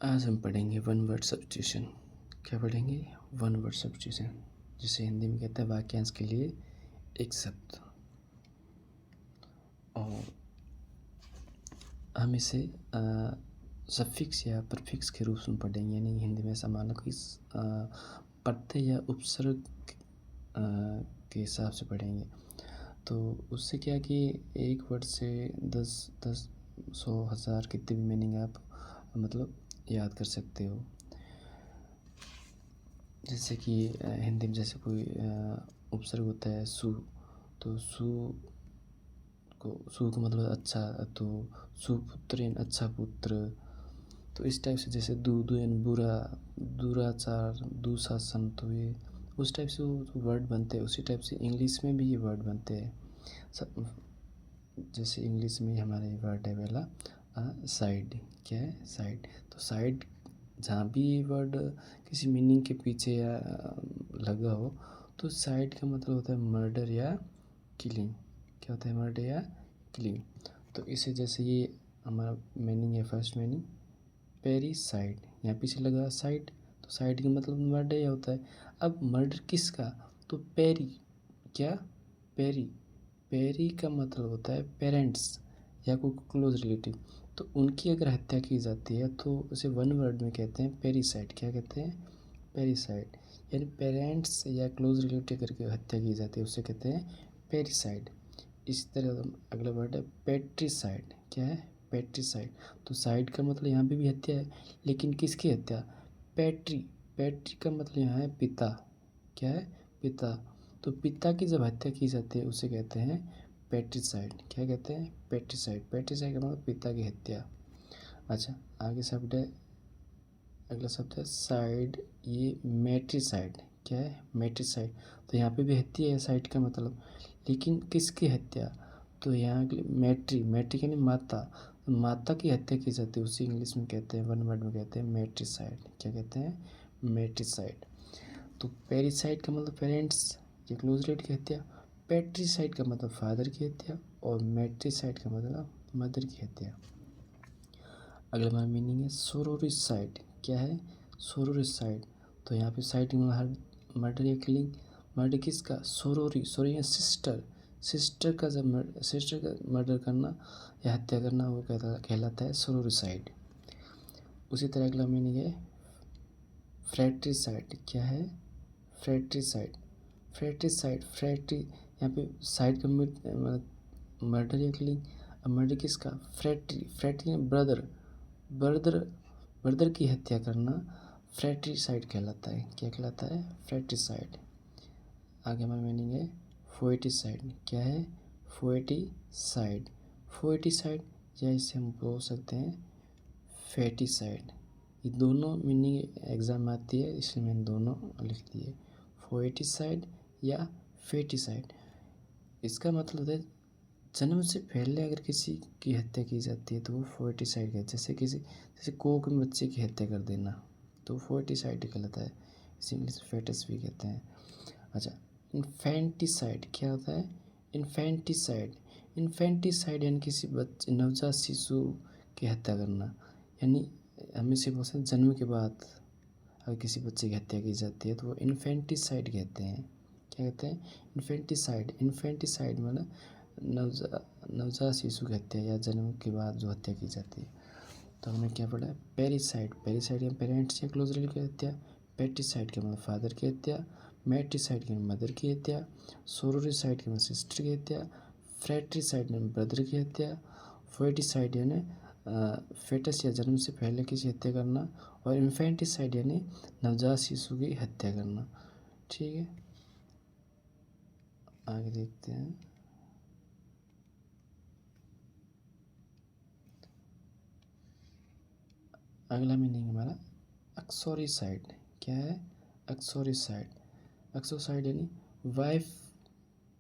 आज हम पढ़ेंगे वन वर्ड सब्स्टिट्यूशन। क्या पढ़ेंगे? वन वर्ड सब्स्टिट्यूशन, जिसे हिंदी में कहते हैं वाक्यांश के लिए एक शब्द। और हम इसे सफिक्स या प्रफिक्स के रूप में पढ़ेंगे, यानी हिंदी में सामान्य कोई प्रत्यय या उपसर्ग के हिसाब से पढ़ेंगे। तो उससे क्या कि एक वर्ड से 10, 100, 1000 कितने भी मीनिंग आप मतलब याद कर सकते हो। जैसे कि हिंदी में जैसे कोई उपसर्ग होता है सु, तो सु का मतलब अच्छा, तो सुपुत्र अच्छा पुत्र। तो इस टाइप से जैसे दुदुयन बुरा, दुराचार, दुशासन, तो ये उस टाइप से वो वर्ड बनते हैं। उसी टाइप से इंग्लिश में भी ये वर्ड बनते हैं। जैसे इंग्लिश में हमारे वर्ड है पहला साइड। क्या है? साइड। तो साइड जहाँ भी ये वर्ड किसी मीनिंग के पीछे या लगा हो, तो साइड का मतलब होता है मर्डर या किलिंग। क्या होता है? मर्डर या किलिंग। तो इसे जैसे ये हमारा मीनिंग है, फर्स्ट मीनिंग पेरिसाइड, यहाँ पीछे लगा साइड, तो साइड का मतलब मर्डर या होता है। अब मर्डर किसका? तो पेरी। क्या? पेरी। पेरी का मतलब होता है पेरेंट्स या कोई क्लोज रिलेटिव। तो उनकी अगर हत्या की जाती है तो उसे वन वर्ड में कहते हैं पेरिसाइड। क्या कहते हैं? पेरिसाइड। यानी पेरेंट्स या क्लोज रिलेटिव करके हत्या की जाती है, उसे कहते हैं पेरिसाइड। इसी तरह अगला वर्ड है पेट्रीसाइड। क्या है? पेट्रीसाइड। तो साइड का मतलब यहाँ पे भी हत्या है, लेकिन किसकी हत्या? पेट्री। पेट्री का मतलब यहाँ है पिता। क्या है? पिता। तो पिता की जब हत्या की जाती है उसे कहते हैं पेट्रीसाइड। क्या कहते हैं? पेट्रीसाइड। पेट्रीसाइड का मतलब पिता की हत्या। अच्छा, आगे शब्द है, अगला शब्द है साइड। ये मेट्रीसाइड। क्या है? मेट्रीसाइड। तो यहाँ पे भी हत्या है साइड का मतलब, लेकिन किसकी हत्या? तो यहाँ मैट्री। मैट्री यानी माता। तो माता की हत्या की जाती है, उसी इंग्लिश में कहते हैं, वन वर्ड में कहते हैं मेट्रीसाइड। क्या कहते हैं? मेट्रीसाइड। तो पेरिसाइड का मतलब पेरेंट्स या क्लोज रिलेटिव की हत्या, पेट्रीसाइड का मतलब फादर की हत्या, और मेट्रीसाइड का मतलब मदर की हत्या। अगला हमारा मीनिंग है सोरोरिसाइड। क्या है? सोरोरिसाइड। तो यहाँ पे साइड में हर मर्डर या किलिंग। मर्डर किसका? सोरोरी। सोरी या सिस्टर। सिस्टर का जब सिस्टर का मर्डर करना या हत्या करना, वो कहलाता है सोरोरिसाइड। उसी तरह अगला मीनिंग है फ्रेट्रीसाइड। क्या है? फ्रेट्रीसाइड। फ्रेट्रीसाइड। फ्रेट्री, यहाँ पे साइड का मर्डर या किलिंग। अब मर्डर किसका? फ्रेट्री। फ्रेट्री ब्रदर। ब्रदर ब्रदर की हत्या करना फ्रेट्रीसाइड कहलाता है। क्या कहलाता है? फ्रेट्रीसाइड। आगे हमारा मीनिंग है फोएटिसाइड। क्या है? फोएटिसाइड। फोएटिसाइड, या इसे हम बोल सकते हैं फेटिसाइड। ये दोनों मीनिंग एग्जाम में आती है, इसलिए मैंने दोनों लिख दिए, फोएटिसाइड या फेटिसाइड। इसका मतलब है जन्म से पहले अगर किसी की हत्या की जाती है तो वो फोएटिसाइड है। जैसे कोक में बच्चे की हत्या कर देना, तो फोएटिसाइड कहलाता है। इसे इंग्लिश में फेटस भी कहते हैं। अच्छा, इन्फेंटिसाइड क्या होता है? इन्फेंटिसाइड। इन्फेंटिसाइड यानी किसी बच्चे, नवजात शिशु की हत्या करना। यानी हम इसे बोलते हैं जन्म के बाद अगर किसी बच्चे की हत्या की जाती है तो वो इन्फेंटिसाइड कहते हैं। क्या कहते हैं? इन्फेंटिसाइड। इन्फेंटिसाइड मतलब नवजात शिशु की हत्या या जन्म के बाद जो हत्या की जाती है। तो हमने क्या पढ़ा? पेरिसाइड। पेरिसाइड या पेरेंट्स या क्लोज रिलेटिव की हत्या। पेट्रीसाइड के मतलब फादर की हत्या। मैट्रीसाइड के मदर की हत्या। सोरोरिसाइड के मतलब सिस्टर की हत्या। फ्रेट्रीसाइड यानी ब्रदर की हत्या। फोएटिसाइड यानी फेटस या जन्म से पहले किसी हत्या करना। और इन्फेंटिसाइड यानी नवजात शिशु की हत्या करना। ठीक है, आगे देखते हैं। अगला मीनिंग हमारा एक्सोरिसाइड। क्या है? एक्सोरिसाइड। एक्सोसाइड यानी वाइफ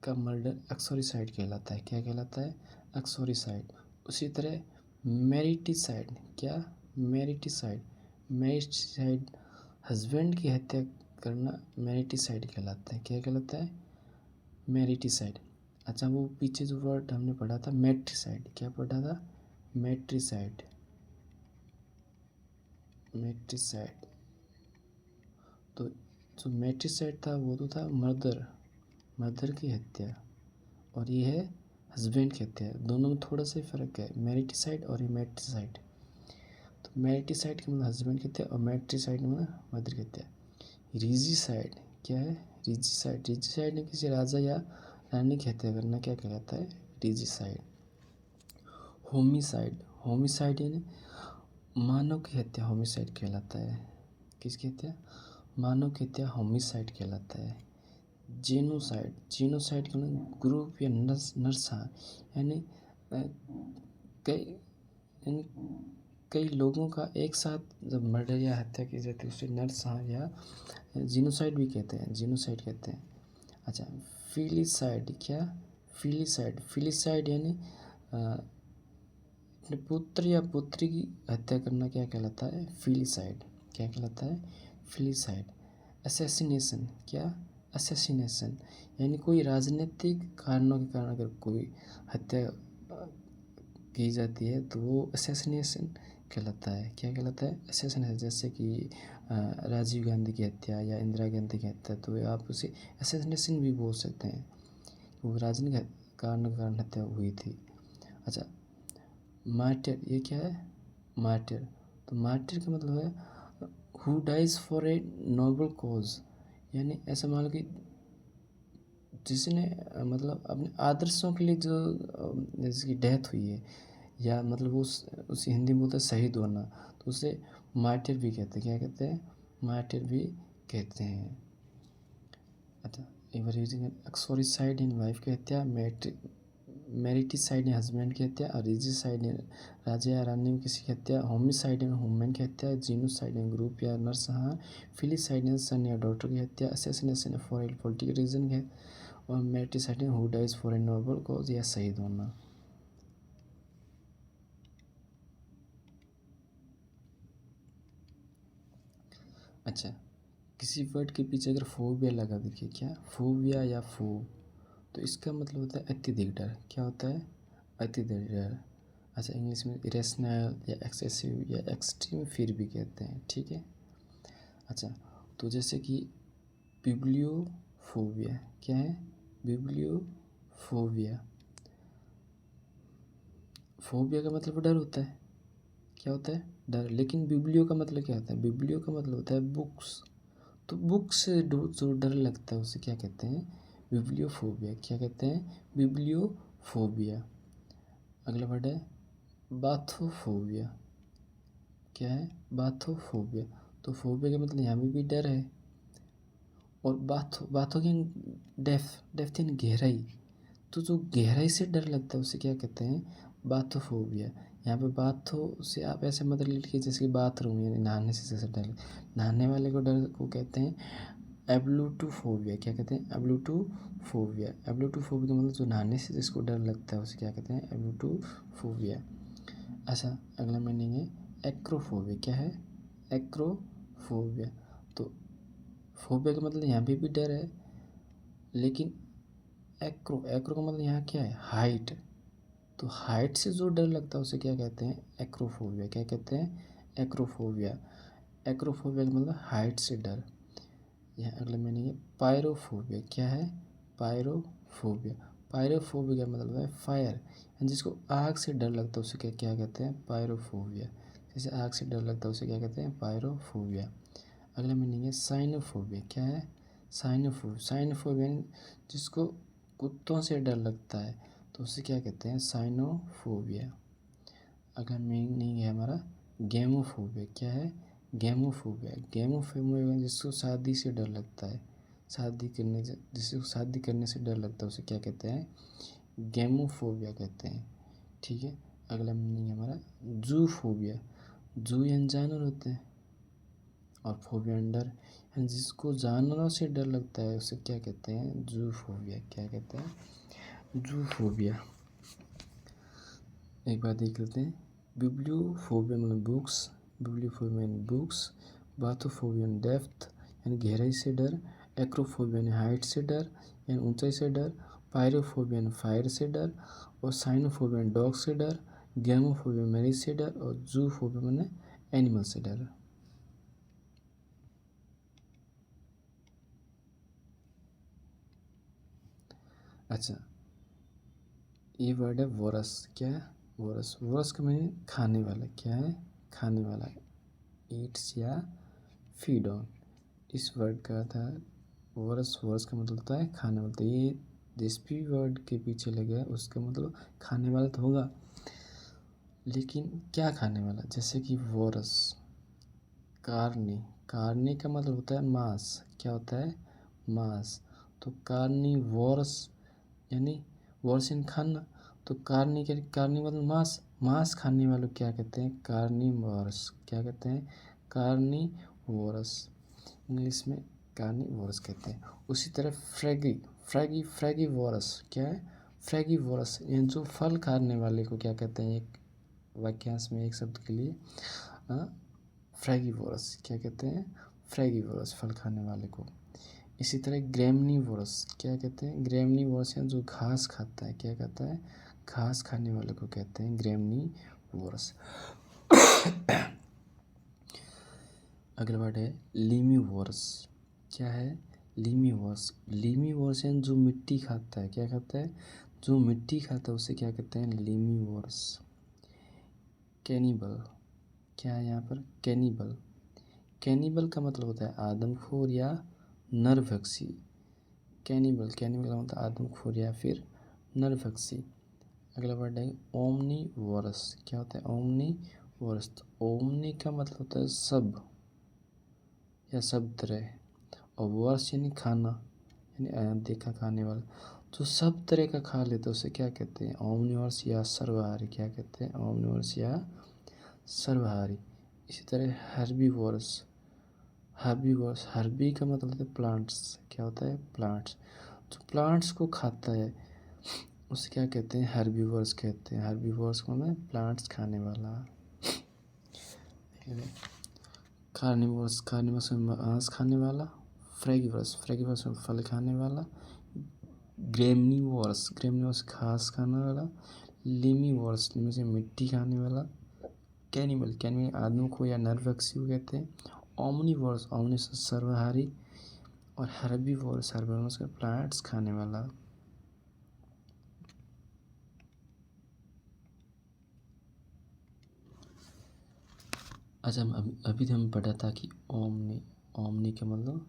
का मर्डर एक्सोरिसाइड कहलाता है। क्या कहलाता है? एक्सोरिसाइड। उसी तरह मेरिटिसाइड। क्या? मेरिटिसाइड। मेरिटिसाइड हस्बैंड की हत्या करना मेरिटिसाइड कहलाता है। क्या कहलाता है? मेरिटिसाइड। अच्छा, वो पीछे जो वर्ड हमने पढ़ा था मेट्रिसाइड, क्या पढ़ा था? मेट्रिसाइड। मैट्रिसाइड। तो जो मैट्रिसाइड था वो तो था मर्दर की हत्या, और ये है हस्बैंड की हत्या। दोनों में थोड़ा सा ही फ़र्क है, मैट्रिसाइड और ये मैट्रिसाइड। तो मैट्रिसाइड का मतलब हस्बैंड की हत्या और मैट्रिसाइड में मदर की हत्या। रिजीसाइड क्या है? रिजीसाइड ने किसी राजा या रानी की हत्या करना क्या कहलाता है? रिजीसाइड। होमिसाइड यानी मानव की हत्या होमिसाइड कहलाता है। किसकी हत्या? मानव की हत्या होमिसाइड कहलाता है। जेनोसाइड का मतलब ग्रुप या नरसंहार, यानी कई लोगों का एक साथ जब मर्डर या हत्या की जाती है उसे नरसंहार या जीनोसाइड भी कहते हैं, जीनोसाइड कहते हैं। अच्छा, फिलिसाइड क्या? फिलिसाइड यानी अपने पुत्र या पुत्री की हत्या करना क्या कहलाता है? फिलिसाइड। क्या कहलाता है? फिलिसाइड। असैसिनेशन क्या? असैसिनेशन यानी कोई राजनीतिक कारणों के कारण अगर कोई हत्या की जाती है तो वो असैसिनेशन कहलाता है। क्या कहलाता है? असैसिनेशन। जैसे कि राजीव गांधी की हत्या या इंदिरा गांधी की हत्या, तो आप उसे असैसिनेशन भी बोल सकते हैं, वो राजनीतिक कारणों के कारण हत्या हुई थी। अच्छा, मार्टिर ये क्या है? मार्टिर। तो मार्टिर का मतलब है who dies for a noble cause, यानी ऐसा मान लो कि जिसने मतलब अपने आदर्शों के लिए जो जिसकी डेथ हुई है, या मतलब उसे हिंदी में बोलते हैं शहीद होना, तो उसे मार्टिर भी कहते हैं। क्या कहते हैं? मार्टिर भी कहते हैं। अच्छा, एक बार यूजिंग एक्सोरिसाइड इन वाइफ की हत्या, मैरिटिसाइड ने हस्बैंड की हत्या, और रिजिसाइड ने राजा या रानी में किसी की हत्या, होमिसाइड ने वुमेन की हत्या, जीनोसाइड ने ग्रुप या नरसंहार, फिलिसाइड ने सन या डॉटर की हत्या, assassination for a political reason है, और मैरिटिसाइड ने who dies for a noble cause या शहीद होना। अच्छा, किसी वर्ड के पीछे अगर फोबिया लगा देखिए, क्या फोबिया या फोब, तो इसका मतलब होता है अत्यधिक डर। क्या होता है? अत्यधिक डर। अच्छा, इंग्लिश में इरेशनल या एक्सेसिव या एक्सट्रीम फियर भी कहते हैं, ठीक है। अच्छा, तो जैसे कि बिब्लियोफोबिया क्या है? बिब्लियोफोबिया। फोबिया का मतलब डर होता है। क्या होता है? डर। लेकिन बिब्लियो का मतलब क्या होता है? बिब्लियो का मतलब होता है बुक्स। तो बुक से जो डर लगता है उसे क्या कहते हैं? बिब्लियोफोबिया। क्या कहते हैं? बिब्लियोफोबिया। अगला वर्ड है बाथोफोबिया। क्या है? बाथोफोबिया। तो फोबिया का मतलब यहाँ भी डर है, और बाथो की डेप्थ यानी गहराई। तो जो गहराई से डर लगता है उसे क्या कहते हैं? बाथोफोबिया। यहाँ पे बाथो से आप ऐसे मतलब लिखिए जैसे कि बाथरूम, यानी नहाने से जैसे डर, नहाने वाले को डर को कहते हैं एब्लूटोफोबिया। क्या कहते हैं? एब्लूटोफोबिया। एब्लूटोफोबिया का मतलब जो नहाने से जिसको डर लगता है उसे क्या कहते हैं? एब्लूटोफोबिया। अच्छा, अगला मीनिंग है एक्रोफोबिया। क्या है? एक्रोफोबिया। तो फोबिया का मतलब यहाँ भी डर है, लेकिन एक्रो का मतलब यहाँ क्या है? हाइट। तो हाइट से जो डर लगता है उसे क्या कहते हैं? एक्रोफोबिया। क्या कहते हैं? एक्रोफोबिया। एक्रोफोबिया का मतलब हाइट से डर। यह अगला मीनिंग है पायरोफोबिया। क्या है? पायरोफोबिया। पायरोफोबिया का मतलब है फायर, जिसको आग से डर लगता है उसे क्या क्या कहते हैं? पायरोफोबिया। जैसे आग से डर लगता है उसे क्या कहते हैं? पायरोफोबिया। अगला मीनिंग है साइनोफोबिया। क्या है? साइनोफोबिया जिसको कुत्तों से डर लगता है तो उसे क्या कहते हैं? साइनोफोबिया। अगला मीनिंग है हमारा गेमोफोबिया। क्या है? गेमोफोबिया जिसको शादी से डर लगता है, जिसको शादी करने से डर लगता है उसे क्या कहते हैं? गेमोफोबिया कहते हैं, ठीक है। अगला मीनिंग है हमारा जूफोबिया। जू यानी जानवर होते हैं, और फोबिया डर, यानी जिसको जानवरों से डर लगता है उसे क्या कहते हैं? जूफोबिया। क्या कहते हैं? जूफोबिया। एक बार देख लेते हैं। बिब्लियोफोबिया मतलब बुक्स, बिब्लियोफोबिया यानी बुक्स, बाथोफोबिया यानी डेप्थ यानी गहराई से डर, एक्रोफोबिया यानी हाइट से डर यानी ऊंचाई से डर, पायरोफोबिया यानी फायर से डर, और साइनोफोबिया यानी डॉग से डर, गेमोफोबिया मैरिज से डर, और जूफोबिया यानी एनिमल से डर। अच्छा, ये वर्ड है वोरस। क्या है? वोरस। वोरस का मीनिंग खाने वाला। क्या है? खाने वाला। ईट्स या फीड ऑन। इस वर्ड का था वोरस। वोरस का मतलब होता है खाने वाला। तो ये जिस भी वर्ड के पीछे लगे है उसका मतलब खाने वाला तो होगा, लेकिन क्या खाने वाला? जैसे कि वोरस। कार्नी। कार्नी का मतलब होता है मांस। क्या होता है? मांस। तो कार्निवोरस यानी वोरस यानी खाना। तो कार्नी के कार्नी मतलब मांस। मांस खाने वालों को क्या कहते हैं? कार्निवोरस। क्या कहते हैं? कार्निवोरस। इंग्लिश में कार्निवोरस कहते हैं। उसी तरह फ्रैगी। फ्रैगीवोरस। क्या है? फ्रैगीवोरस यानी जो फल खाने वाले को क्या कहते हैं? एक वाक्यांश में एक शब्द के लिए फ्रैगीवोरस। क्या कहते हैं? फ्रैगीवोरस, फल खाने वाले को। इसी तरह ग्रेमनीवोरस। क्या कहते हैं? ग्रेमनीवोरस यानी जो घास खाता है। क्या कहता है? घास खाने वाले को कहते हैं ग्रेमनीवोरस। अगला वर्ड है लीम्यूवोरस। क्या है? लीम्यूवोरस। लीम्यूवोरस यानी जो मिट्टी खाता है। क्या खाता है? जो मिट्टी खाता है उसे क्या कहते हैं? लीम्यूवोरस। कैनिबल। क्या है यहाँ पर? कैनिबल। कैनिबल का मतलब होता है आदमखोर या नरभक्षी। कैनिबल। कैनिबल का मतलब आदमखोर या फिर नरभक्षी। अगला वर्ड है ओमनीवोरस। क्या होता है? ओमनीवोरस। तो ओमनी का मतलब होता है सब या सब तरह, और वोरस यानी खाना, यानी देखा खाने वाला। जो सब तरह का खा लेते उसे क्या कहते हैं? ओमनीवोरस या सर्वहारी। क्या कहते हैं? ओमनीवोरस या सर्वहारी। इसी तरह हर्बीवोरस। हर्बीवोरस। हर्बी का मतलब होता है प्लांट्स। क्या होता है? प्लांट्स। जो प्लांट्स को खाता है उसे क्या कहते हैं? हर्बीवोरस कहते हैं। हर्बीवोरस को मतलब प्लांट्स खाने वाला। कार्निवोरस। कार्निवोरस में मांस खाने वाला। फ्रैगिवोरस। फ्रैगिवोरस में फल खाने वाला। ग्रेमनीवोरस। ग्रेमनीवोरस घास खाने वाला। लिमीवोरस। लिमी से मिट्टी खाने वाला। कैनिबल। कैनिबल आदमी को या नरभक्षी को कहते हैं। ओमनीवोरस। ओमनीवोरस सर्वहारी। और हर्बीवोरस। हर्बीवोरस का प्लांट्स खाने वाला। अच्छा, हम अभी तो हम पढ़ा था कि ओमनी। ओमनी का मतलब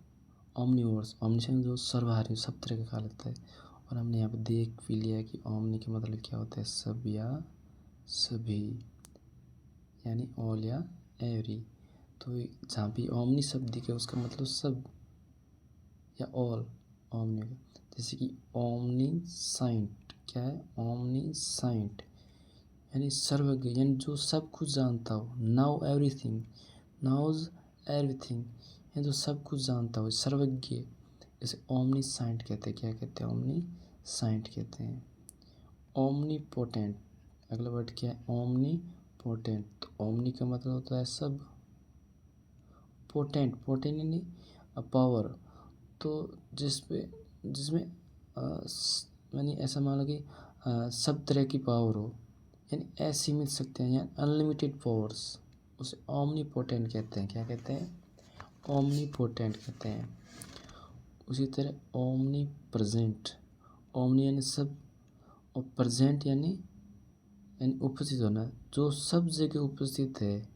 ओमनीवोरस। ओमनी से जो सर्वहारी सब तरह का खा लेता है। और हमने यहाँ पे देख भी लिया कि ओमनी का मतलब क्या होता है? सब या सभी, यानी ऑल या एवरी। तो जहाँ भी ओमनी शब्द दिखे उसका मतलब सब या ऑल। ओमनी का जैसे कि ओमनी साइंट। क्या है? ओमनी साइंट यानी सर्वज्ञ, यानी जो सब कुछ जानता हो। Now everything. नाउज एवरीथिंग यानी जो सब कुछ जानता हो, सर्वज्ञ। इसे ओमनी साइंट कहते हैं। क्या कहते हैं? ओमनी साइंट कहते हैं। Omni potent. अगला वर्ड क्या है? Omni potent. तो ओमनी का मतलब होता है सब। पोटेंट। पोटेंट यानी पावर। तो जिसमें यानी ऐसा मान लो कि सब तरह की पावर हो, यानी असीमित शक्तियाँ या अनलिमिटेड पावर्स, उसे ओमनी पोटेंट कहते हैं। क्या कहते हैं? ओमनी पोटेंट कहते हैं। उसी तरह ओमनी प्रेजेंट। ओमनी यानी सब, और प्रेजेंट यानी उपस्थित होना। जो सब जगह उपस्थित है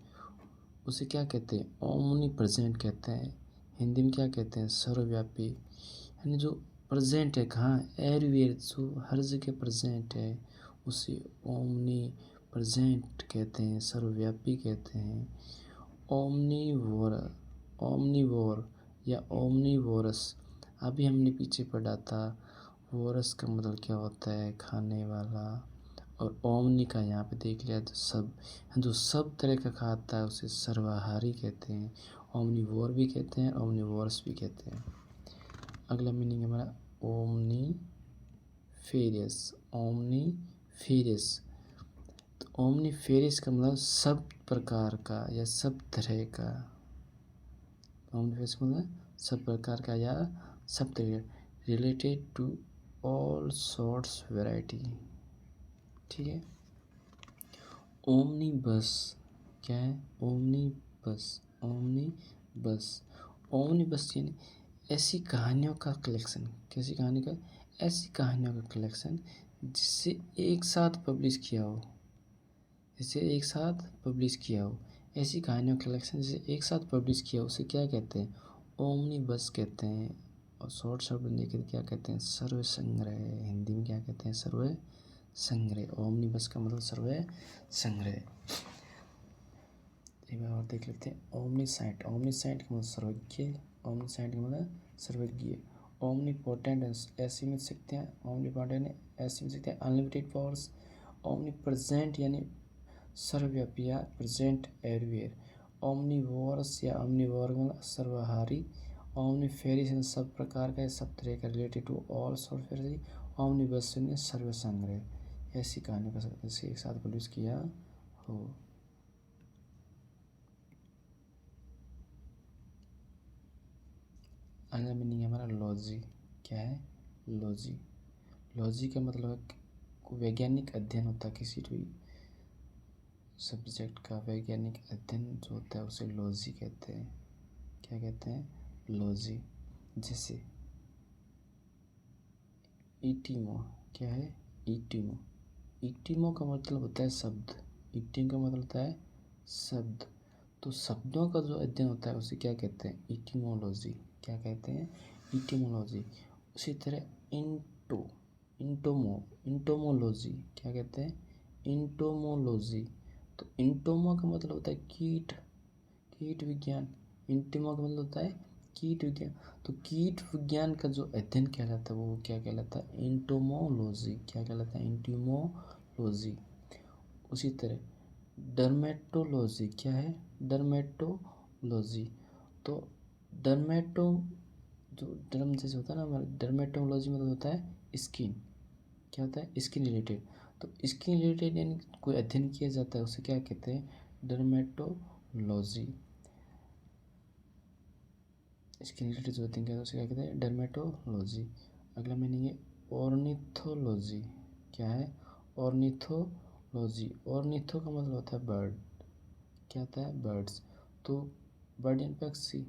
उसे क्या कहते हैं? ओमनी प्रेजेंट कहते हैं। हिंदी में क्या कहते हैं? सर्वव्यापी। यानी जो प्रेजेंट है, कहाँ? एवरीवेयर, जो हर जगह प्रेजेंट है उसे ओमनी प्रेजेंट कहते हैं, सर्वव्यापी कहते हैं। ओमनीवोर। ओमनीवोर या ओमनीवोरस। अभी हमने पीछे पढ़ा था। वोरस का मतलब क्या होता है? खाने वाला। और ओमनी का यहाँ पे देख लिया तो सब, जो सब तरह का खाता है उसे सर्वाहारी कहते हैं। ओमनीवोर भी कहते हैं, ओमनीवोरस भी कहते हैं। अगला मीनिंग है हमारा ओमनी फेरियस। Omni furious. तो ओमनी फेरियस का मतलब सब प्रकार का या सब तरह का। ओमनी फेरियस का मतलब सब प्रकार का या सब तरह का, related to all sorts variety. ठीक है। ओमनी बस। क्या है? ओमनी बस। ओमनी बस। ओमनी बस यानी ऐसी कहानियों का कलेक्शन। कैसी कहानी का? ऐसी कहानियों का कलेक्शन जिसे एक साथ पब्लिश किया हो, ऐसी कहानियों का कलेक्शन जिसे एक साथ पब्लिश किया हो उसे क्या कहते हैं? ओमनीबस कहते हैं। और शॉर्ट शब्द लेकर क्या कहते हैं? सर्व संग्रह। हिंदी में क्या कहते हैं? सर्व संग्रह। ओमनीबस का मतलब सर्व संग्रह। एक बार और देख लेते हैं। ओमनीसाइंट का मतलब सर्वज्ञ। ओमनीसाइंट का मतलब सर्वज्ञ। ओमनीपोटेंट ऐसे मिल सकते हैं। ओमनीपोटेंट ऐसे मिल सकते हैं अनलिमिटेड पावर्स। ओमनीप्रेजेंट यानी सर्वव्यापी या प्रेजेंट एवरीवेयर। ओमनीवोरस या ओमनीवोर मतलब सर्वहारी। ओमनीफेरिस यानी सब प्रकार का, सब तरह का, related to all software. Omnibus यानी सर्व संग्रह। ऐसी कहानी का से एक साथ पब्लिश किया हो। अगला मीनिंग है हमारा लॉजी। क्या है? लॉजी। लॉजी का मतलब है वैज्ञानिक अध्ययन होता है किसी भी सब्जेक्ट का। वैज्ञानिक अध्ययन जो होता है उसे लॉजी कहते हैं। क्या कहते हैं? लॉजी। जैसे ईटिमो। क्या है? ईटिमो। ईटिमो का मतलब होता है शब्द। ईटिम का मतलब होता है शब्द। तो शब्दों का जो अध्ययन होता है उसे क्या कहते हैं? ईटिमोलॉजी। क्या कहते हैं? ईटिमोलॉजी। उसी तरह इंटोमोलॉजी। क्या कहते हैं? इंटोमोलॉजी। तो इंटोमो का मतलब होता है कीट विज्ञान। इंटिमो का मतलब होता है कीट विज्ञान। तो कीट विज्ञान का जो अध्ययन कहलाता है वो क्या कहलाता है? इंटोमोलॉजी। क्या कहलाता है? इंटिमोलॉजी। उसी तरह डर्मेटोलॉजी। क्या है? डर्मेटोलॉजी। तो डर्मेटो जो डर्म जैसे होता है ना हमारा, डर्मेटोलॉजी मतलब होता है स्किन। क्या होता है? Skin related. तो स्किन रिलेटेड यानी कोई अध्ययन किया जाता है उसे क्या कहते हैं? डर्मेटोलॉजी। स्किन रिलेटेड जो अध्ययन किया जाता है उसे क्या कहते हैं? डर्मेटोलॉजी। अगला मीनिंग है ऑर्निथोलॉजी। क्या है? ऑर्निथोलॉजी। ऑर्निथो का मतलब होता है बर्ड। क्या होता है? बर्ड्स। तो बर्ड यानी पक्षी।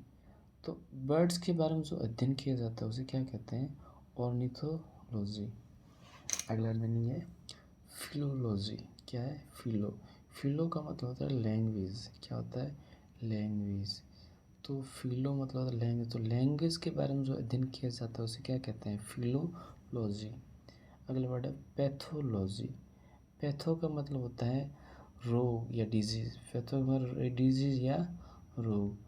तो बर्ड्स के बारे में जो अध्ययन किया जाता है उसे क्या कहते हैं? ऑर्निथोलॉजी। अगला मीनिंग है फिलोलॉजी। क्या है? फिलो का मतलब होता है लैंग्वेज। क्या होता है? लैंग्वेज। तो फिलो मतलब होता है लैंग्वेज। तो लैंग्वेज के बारे में जो अध्ययन किया जाता है उसे क्या कहते हैं? फिलोलॉजी। अगला वर्ड है पैथोलॉजी। पैथो का मतलब होता है रोग या डिजीज। पैथो का मतलब डिजीज या रोग।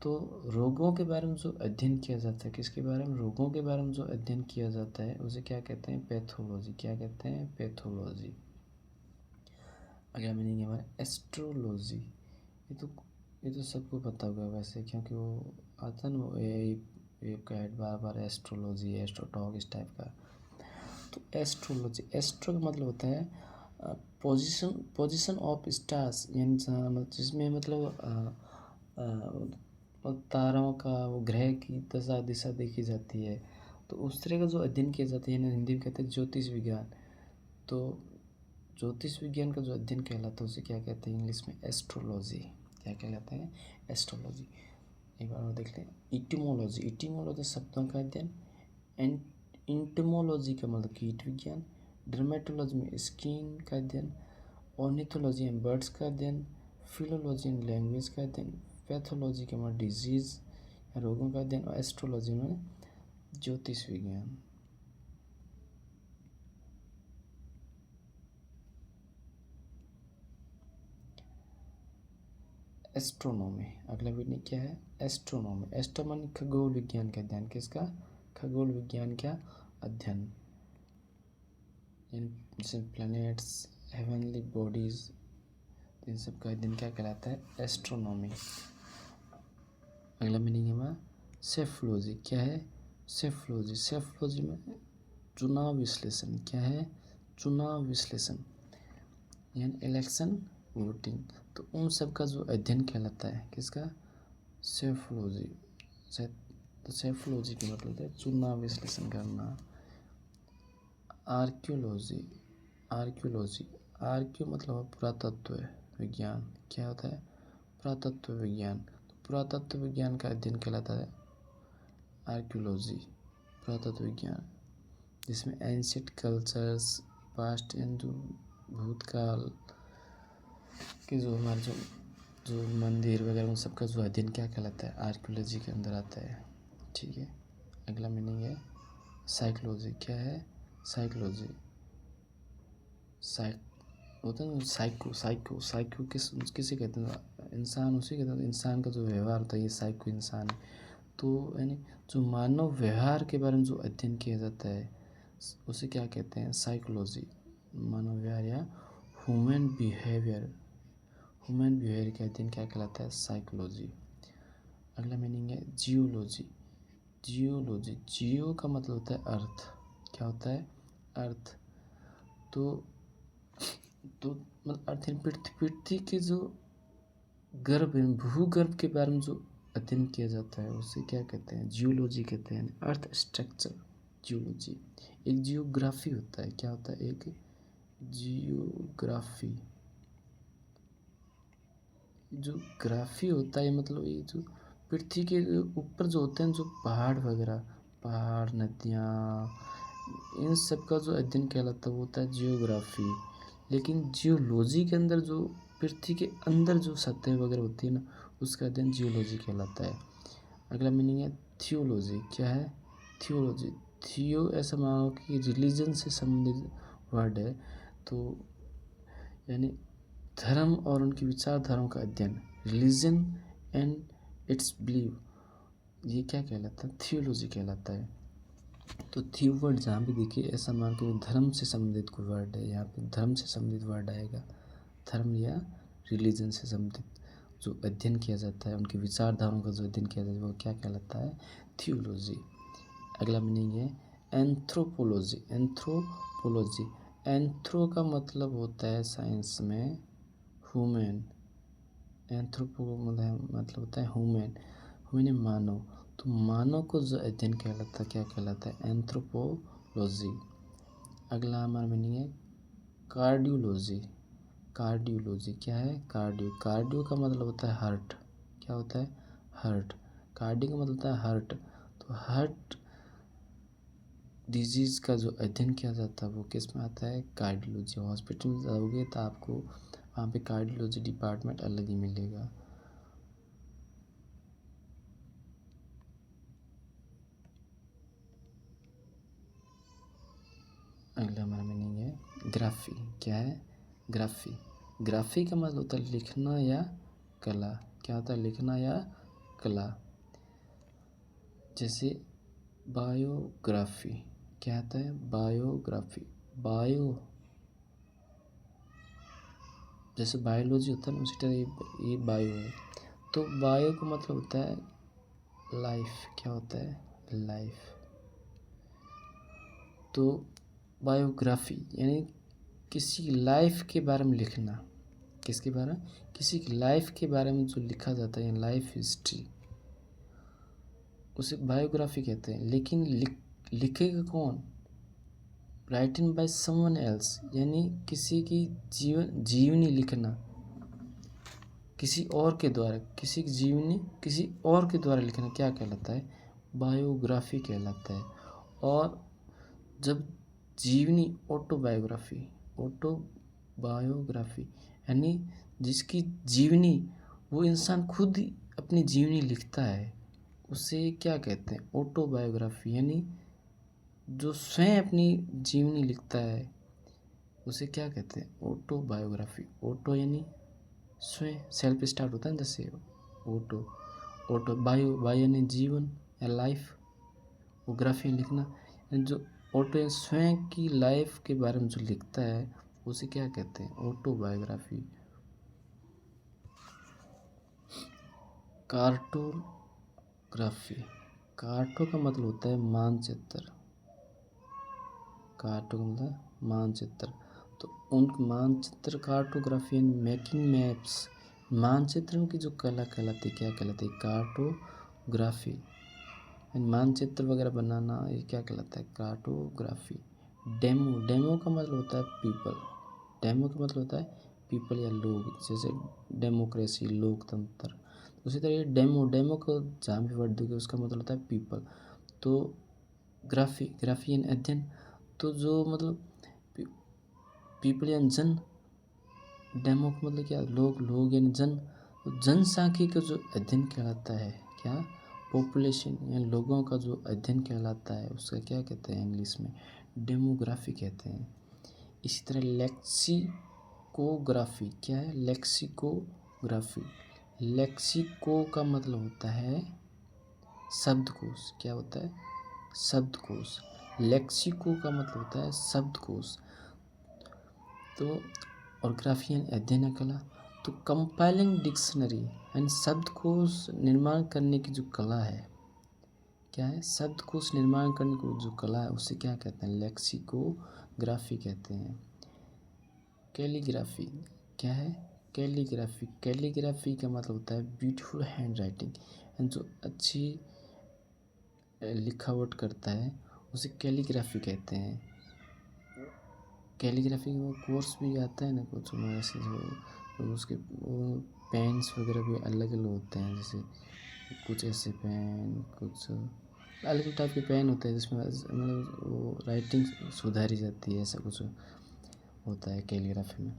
तो रोगों के बारे में जो अध्ययन किया जाता है, किसके बारे में? रोगों के बारे में जो अध्ययन किया जाता है उसे क्या कहते हैं? पैथोलॉजी। क्या कहते हैं? पैथोलॉजी। अगला मीनिंग है हमारा एस्ट्रोलॉजी। ये तो सबको पता होगा वैसे, क्योंकि वो आता है ना वो एक ऐड बार बार एस्ट्रोलॉजी, एस्ट्रोटॉक इस टाइप का। तो एस्ट्रोलॉजी, एस्ट्रो का मतलब होता है पोजीशन ऑफ स्टार्स, यानी जिसमें मतलब तारों का, वो ग्रह की दशा दिशा देखी जाती है। तो उस तरह का जो अध्ययन किया जाता है यानी हिंदी में कहते हैं ज्योतिष विज्ञान। तो ज्योतिष विज्ञान का जो अध्ययन कहलाता है उसे क्या कहते हैं? इंग्लिश में एस्ट्रोलॉजी। क्या कहलाता है? एस्ट्रोलॉजी। एक बार और देख लें। इटिमोलॉजी। इटिमोलॉजी शब्दों का अध्ययन। एंड इंटमोलॉजी का मतलब कीट विज्ञान। डर्मेटोलॉजी में स्किन का अध्ययन। ऑर्निथोलॉजी में बर्ड्स का अध्ययन। फिलोलॉजी में लैंग्वेज का अध्ययन। पैथोलॉजी के मतलब डिजीज या रोगों का अध्ययन। और एस्ट्रोलॉजी में ज्योतिष विज्ञान। एस्ट्रोनॉमी। अगला मीनिंग क्या है? एस्ट्रोनॉमी। एस्ट्रो मानी खगोल विज्ञान का अध्ययन। किसका? खगोल विज्ञान का अध्ययन। जैसे प्लैनेट्स, हेवनली बॉडीज, इन सब का अध्ययन क्या कहलाता है? एस्ट्रोनॉमी। अगला मीनिंग है हमारा सेफोलॉजी। क्या है? सेफोलॉजी। सेफोलॉजी में चुनाव विश्लेषण। क्या है? चुनाव विश्लेषण यानी इलेक्शन वोटिंग। तो उन सब का जो अध्ययन कहलाता है किसका? सेफोलॉजी। तो सेफोलॉजी का मतलब है चुनाव विश्लेषण करना। आर्कियोलॉजी। आर्कियोलॉजी। आर्कियो मतलब पुरातत्व विज्ञान। क्या होता है? पुरातत्व विज्ञान। तो पुरातत्व विज्ञान का अध्ययन कहलाता है आर्कियोलॉजी। पुरातत्व विज्ञान। जिसमें एंशियंट कल्चर्स, पास्ट एंड जो भूतकाल के जो हमारे जो मंदिर वगैरह उन सबका जो अध्ययन क्या कहलाता है, आर्कियोलॉजी के अंदर आता है। ठीक है, अगला मीनिंग है साइकोलॉजी। क्या है? साइकोलॉजी। होता है ना साइको, साइको किसे कहते हैं? इंसान उसे कहते हैं, इंसान का जो व्यवहार होता है ये साइको इंसान है। तो यानी जो मानव व्यवहार के बारे में जो अध्ययन किया जाता है उसे क्या कहते हैं? साइकोलॉजी। मानव व्यवहार या ह्यूमन बिहेवियर का अध्ययन क्या कहलाता है? साइकोलॉजी। अगला मीनिंग है जियोलॉजी। जियो का मतलब होता है अर्थ। क्या होता है? अर्थ। तो मतलब अर्थ पृथ्वी के जो गर्भ भूगर्भ के बारे में जो अध्ययन किया जाता है उसे क्या कहते हैं? जियोलॉजी कहते हैं। अर्थ स्ट्रक्चर, जियोलॉजी। एक जियोग्राफी होता है। क्या होता है? एक जियोग्राफी। जो ग्राफी होता है मतलब ये जो पृथ्वी के ऊपर जो होते हैं, जो पहाड़, नदियाँ, इन सब का जो अध्ययन कहलाता है वो होता है जियोग्राफी। लेकिन जियोलॉजी के अंदर जो पृथ्वी के अंदर जो सतह वगैरह होती है ना, उसका अध्ययन जियोलॉजी कहलाता है। अगला मीनिंग है थियोलॉजी। क्या है? थियोलॉजी। थियो ऐसा मानो कि रिलीजन से संबंधित वर्ड है, तो यानी धर्म और उनकी विचारधाराओं का अध्ययन, रिलीजन एंड इट्स बिलीव, ये क्या कहलाता है? थियोलॉजी कहलाता है। तो थियो वर्ड जहाँ भी देखिए ऐसा मान के धर्म से संबंधित कोई वर्ड है, यहाँ पे धर्म से संबंधित वर्ड आएगा। धर्म या रिलीजन से संबंधित जो अध्ययन किया जाता है, उनकी विचारधाराओं का जो अध्ययन किया जाता है वो क्या कहलाता है? थियोलॉजी। अगला मीनिंग है एंथ्रोपोलॉजी। एंथ्रो का मतलब होता है साइंस में ह्यूमन। एंथ्रोपो मतलब होता है ह्यूमन मानव। तो मानव को जो अध्ययन कहलाता है क्या कहलाता है? एंथ्रोपोलॉजी। अगला हमारा मीनिंग है कार्डियोलॉजी। क्या है? कार्डियो का मतलब होता है हार्ट। क्या होता है? हार्ट। कार्डियो का मतलब होता है हार्ट। तो हार्ट डिजीज का जो अध्ययन किया जाता है वो किस में आता है? कार्डियोलॉजी। हॉस्पिटल में जाओगे तो आपको वहाँ पे कार्डियोलॉजी डिपार्टमेंट अलग ही मिलेगा। अगला हमारा मीनिंग है ग्राफी। क्या है? ग्राफी का मतलब होता है लिखना या कला। क्या होता है? लिखना या कला। जैसे बायोग्राफी। क्या आता है? बायोग्राफी। जैसे बायोलॉजी होता है ना, उसी तरह ये बायो है। तो बायो का मतलब होता है लाइफ। क्या होता है? लाइफ। तो बायोग्राफी यानी किसी लाइफ के बारे में लिखना। किसके बारे में? किसी की लाइफ के बारे में जो लिखा जाता है, लाइफ हिस्ट्री, उसे बायोग्राफी कहते हैं। लेकिन लिखेगा कौन? राइटिंग बाय समवन एल्स, यानी किसी की जीवनी लिखना किसी और के द्वारा, किसी की जीवनी किसी और के द्वारा लिखना क्या कहलाता है? बायोग्राफी कहलाता है। और जब जीवनी ऑटोबायोग्राफी यानी जिसकी जीवनी वो इंसान खुद ही अपनी जीवनी लिखता है, उसे क्या कहते हैं? ऑटोबायोग्राफी। यानी जो स्वयं अपनी जीवनी लिखता है उसे क्या कहते हैं? ऑटोबायोग्राफी। ऑटो यानी स्वयं, सेल्फ स्टार्ट होता है जैसे ऑटो बायो यानी जीवन या लाइफ, वो ग्राफी लिखना। जो ऑटो स्वयं की लाइफ के बारे में जो लिखता है उसे क्या कहते हैं? ऑटोबायोग्राफी। कार्टोग्राफी। कार्टो का मतलब होता है मानचित्र। कार्टो का मतलब मानचित्र। तो उन मानचित्र कार्टोग्राफी एंड मेकिंग मैप्स, मानचित्रों की जो कला कहलाती क्या कहलाती है? कार्टोग्राफी। मानचित्र वगैरह बनाना ये क्या कहलाता है? कार्टोग्राफी। डेमो का मतलब होता है पीपल। डेमो का मतलब होता है पीपल या लोग, जैसे डेमोक्रेसी, लोकतंत्र। उसी तरह ये डेमो को जहाँ भी वर्ड दोगे उसका मतलब होता है पीपल। तो ग्राफी यानी अध्ययन। तो जो मतलब पीपल यानी जन, डेमो का मतलब क्या, लोग यानी जन, जनसांख्यिकी का जो अध्ययन कहलाता है, क्या, पॉपुलेशन यानी लोगों का जो अध्ययन कहलाता है, उसका क्या कहते हैं इंग्लिश में, डेमोग्राफी कहते हैं। इसी तरह लेक्सिकोग्राफी, क्या है, लेक्सिकोग्राफी, लेक्सिको का मतलब होता है शब्दकोश, क्या होता है, शब्दकोश, लेक्सिको का मतलब होता है शब्दकोश। तो और ग्राफी यानी अध्ययन कला, तो कंपाइलिंग डिक्शनरी यानी शब्दकोश निर्माण करने की जो कला है, क्या है, शब्दकोश निर्माण करने की जो कला है, उसे क्या कहते हैं, लेक्सिकोग्राफी कहते हैं। कैलीग्राफी, क्या है, कैलीग्राफी, कैलीग्राफी का मतलब होता है ब्यूटीफुल हैंड राइटिंग, यानी जो अच्छी लिखावट करता है उसे कैलीग्राफी कहते हैं। कैलीग्राफी का कोर्स भी आता है ना कुछ में, ऐसे जो उसके वो पेन्स वगैरह भी अलग अलग होते हैं, जैसे कुछ ऐसे पेन, कुछ अलग अलग टाइप के पेन होते हैं जिसमें मतलब वो राइटिंग सुधारी जाती है, ऐसा कुछ होता है कैलीग्राफी में।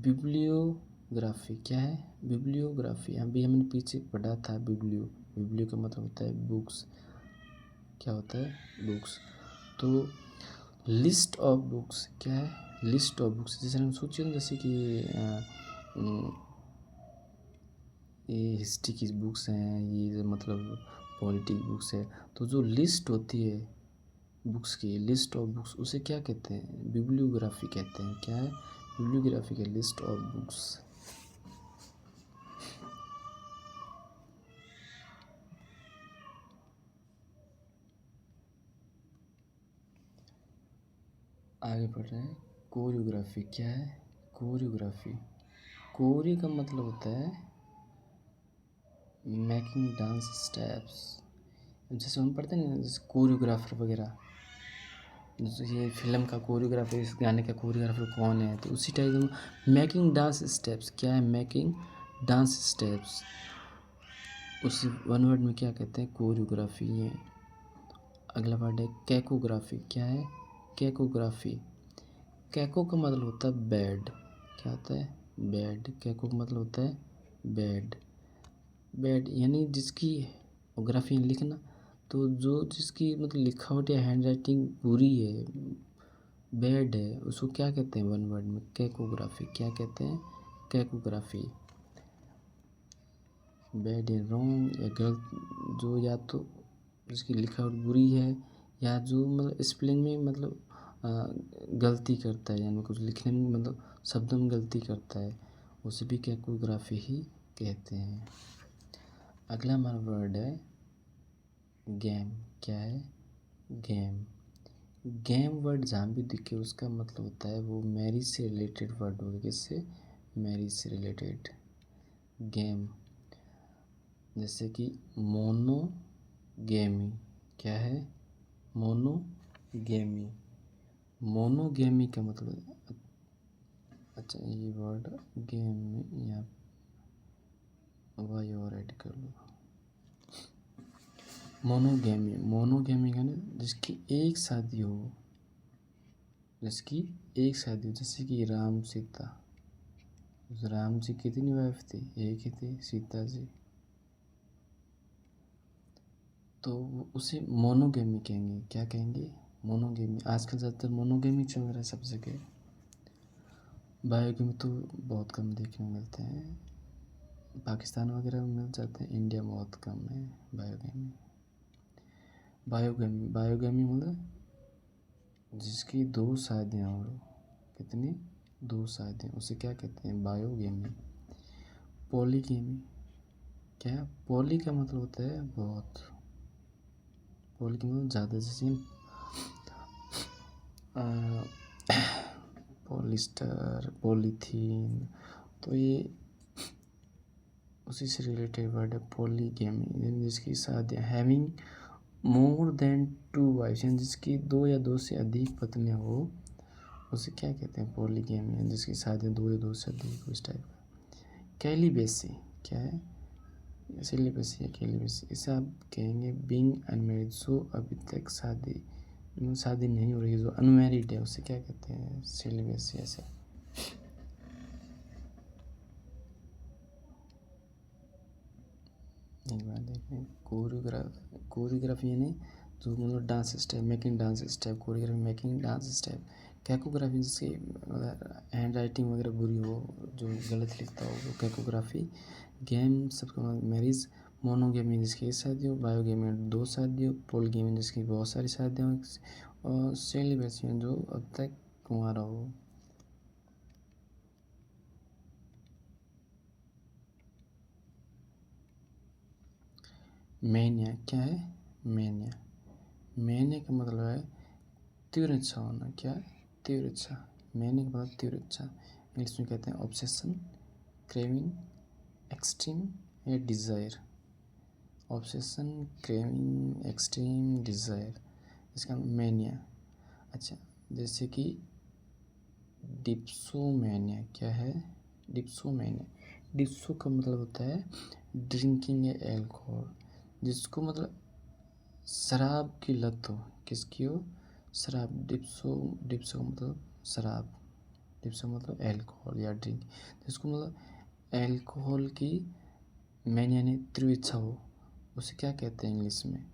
बिब्लियोग्राफी, क्या है, बिब्लियोग्राफी, अभी हमने पीछे पढ़ा था बिब्लियो का मतलब होता है बुक्स, क्या होता है, बुक्स। तो लिस्ट ऑफ बुक्स, क्या है, लिस्ट ऑफ बुक्स, जैसे हम सोचिए ना, जैसे कि ये हिस्ट्री की बुक्स हैं, ये मतलब पॉलिटिक बुक्स है, तो जो लिस्ट होती है बुक्स की, लिस्ट ऑफ बुक्स, उसे क्या कहते हैं, बिब्लियोग्राफी कहते हैं। क्या है, बिब्लियोग्राफी का लिस्ट ऑफ बुक्स। आगे बढ़ रहे हैं, कोरियोग्राफी, क्या है, कोरियोग्राफी, कोरी का मतलब होता है मेकिंग डांस स्टेप्स, जैसे हम पढ़ते हैं ना, जैसे कोरियोग्राफर वगैरह, जैसे ये फिल्म का कोरियोग्राफर, इस गाने का कोरियोग्राफर कौन है, तो उसी टाइप में मेकिंग डांस स्टेप्स, क्या है, मेकिंग डांस स्टेप्स, उसी वन वर्ड में क्या कहते हैं, कोरियोग्राफी है। अगला वर्ड है कैकोग्राफी, क्या है, कैकोग्राफी, कैको का मतलब होता है बेड, क्या होता है, बेड, कैको का मतलब होता है बेड, बेड यानी जिसकी ग्राफी लिखना, तो जो जिसकी मतलब लिखावट या हैंड राइटिंग बुरी है, बैड है, उसको क्या कहते हैं वन वर्ड में, कैकोग्राफी, क्या कहते हैं, कैकोग्राफी। बैड या रॉन्ग या गलत, जो या तो जिसकी लिखावट बुरी है, या जो मतलब स्पेलिंग में मतलब गलती करता है, यानी कुछ लिखने में मतलब शब्दों में गलती करता है, उसे भी कैकोग्राफी ही कहते हैं। अगला हमारा वर्ड है गेम, क्या है, गेम, गेम वर्ड जहाँ भी दिखे उसका मतलब होता है वो मैरिज से रिलेटेड वर्ड होगा, किससे, मैरिज से रिलेटेड, गेम। जैसे कि मोनोगेमी, क्या है, मोनोगेमी, मोनोगेमी का मतलब, अच्छा ये वर्ड गेम में यहाँ वाई और ऐड कर लो, मोनोगेमी, मोनोगेमी का ना जिसकी एक शादी हो, जिसकी एक शादी हो, जैसे कि राम सीता, राम जी कितनी वाइफ थी, एक ही थी, सीता जी, तो उसे मोनोगेमी कहेंगे, क्या कहेंगे, मोनोगेमी। आजकल ज़्यादातर मोनोगेमी चल रहा है सब जगह, बायोगेमी तो बहुत कम देखने को मिलते हैं, पाकिस्तान वगैरह में मिल जाते हैं, इंडिया में बहुत कम है बायोगेमी। बायोगेमी, बायोगेमी मतलब जिसकी दो शादियाँ हो, कितनी, दो शादियाँ, उसे क्या कहते हैं, बायोगेमी। पॉलीगेमी, क्या, पॉली का मतलब होता है बहुत, पॉली का मतलब ज़्यादा, जैसे पॉलिस्टर, पॉलीथीन, तो ये उसी से रिलेटेड वर्ड है पॉलीगेमी, जिसकी शादियाँ, having more than two wives, यानी जिसकी दो या दो से अधिक पत्नियाँ हो, उसे क्या कहते हैं, पॉलीगेमी, जिसकी शादियाँ दो या दो से अधिक, उस टाइप का। कैलिबेसी, क्या है, सेलिबेसी या कैलिबेसी, इसे आप कहेंगे बीइंग अनमैरिड, सो अभी तक शादी शादी नहीं हो रही, जो अनमैरिड है उसे क्या कहते हैं? सेलिबेसी। ऐसे एक बार देखें, कोरियोग्राफी यानी जो मतलब dance step, making dance step, choreography making dance step. Cacography जिसकी हैंड राइटिंग वगैरह बुरी हो, जो गलत लिखता हो, वो कैकोग्राफी। गेम सबका मैरिज। मोनोगेमी जिसकी एक शादी हो, बायोगेमी 2 शादी हो, पोलगेमी जिसकी बहुत सारी शादियाँ हो, और सेलिब्रेशन जो अब तक कुंवारा हो। मैनिया क्या है? मैनिया का मतलब है तीव्र इच्छा होना। क्या? तीव्र इच्छा। मैनिया का मतलब तीव्र इच्छा। इंग्लिश में कहते हैं ऑब्सेशन, क्रेविंग, एक्सट्रीम या desire. Obsession, craving, extreme, desire, इसका मैनिया। अच्छा, जैसे कि डिप्सोमैनिया क्या है? डिप्सोमैनिया। डिप्सो का मतलब होता है ड्रिंकिंग एल्कोहल, जिसको मतलब शराब की लत हो। किसकी हो? शराब। डिप्सो मतलब शराब, डिप्सो मतलब एल्कोहल या ड्रिंक, जिसको मतलब एल्कोहल की मैनिया यानी तीव्र इच्छा हो, उसे क्या कहते हैं इंग्लिश में?